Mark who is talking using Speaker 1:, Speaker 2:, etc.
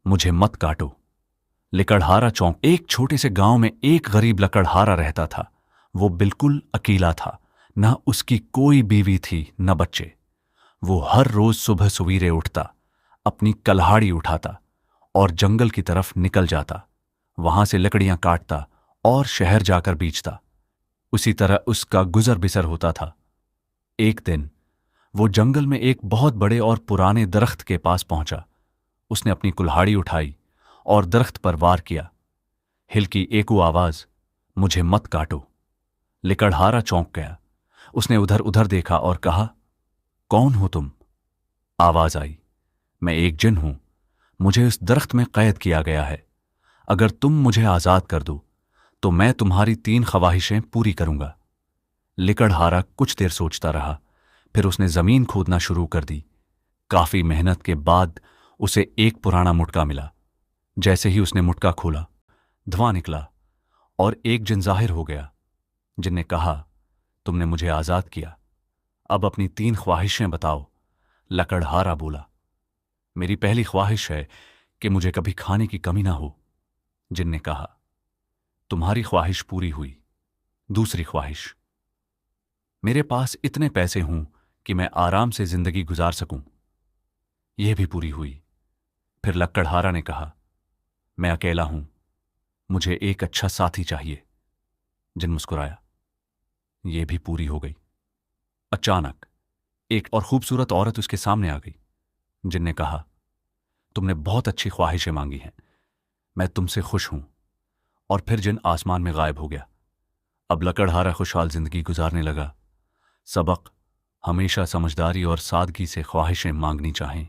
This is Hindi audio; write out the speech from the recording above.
Speaker 1: मुझे मत काटो। लकड़हारा चौंक। एक छोटे से गांव में एक गरीब लकड़हारा रहता था। वो बिल्कुल अकेला था। न उसकी कोई बीवी थी न बच्चे। वो हर रोज सुबह सवेरे उठता, अपनी कल्हाड़ी उठाता और जंगल की तरफ निकल जाता। वहां से लकड़ियां काटता और शहर जाकर बेचता। उसी तरह उसका गुजर बिसर होता था। एक दिन वो जंगल में एक बहुत बड़े और पुराने दरख्त के पास पहुंचा। उसने अपनी कुल्हाड़ी उठाई और दरख्त पर वार किया। हिल एकू आवाज, मुझे मत काटो। लकड़हारा चौंक गया। उसने उधर उधर देखा और कहा, कौन हो तुम? आवाज आई, मैं एक जिन हूं। मुझे इस दरख्त में कैद किया गया है। अगर तुम मुझे आजाद कर दो तो मैं तुम्हारी 3 ख्वाहिशें पूरी करूंगा। लकड़हारा कुछ देर सोचता रहा, फिर उसने जमीन खोदना शुरू कर दी। काफी मेहनत के बाद उसे एक पुराना मुटका मिला। जैसे ही उसने मुटका खोला, धुआं निकला और एक जिन जाहिर हो गया। जिन ने कहा, तुमने मुझे आजाद किया, अब अपनी 3 ख्वाहिशें बताओ। लकड़हारा बोला, मेरी पहली ख्वाहिश है कि मुझे कभी खाने की कमी ना हो। जिन ने कहा, तुम्हारी ख्वाहिश पूरी हुई। दूसरी ख्वाहिश, मेरे पास इतने पैसे हों कि मैं आराम से जिंदगी गुजार सकूं। यह भी पूरी हुई। फिर लकड़हारा ने कहा, मैं अकेला हूं, मुझे एक अच्छा साथी चाहिए। जिन मुस्कुराया। यह भी पूरी हो गई। अचानक एक और खूबसूरत औरत उसके सामने आ गई। जिन ने कहा, तुमने बहुत अच्छी ख्वाहिशें मांगी हैं, मैं तुमसे खुश हूं। और फिर जिन आसमान में गायब हो गया। अब लकड़हारा खुशहाल जिंदगी गुजारने लगा। सबक, हमेशा समझदारी और सादगी से ख्वाहिशें मांगनी चाहें।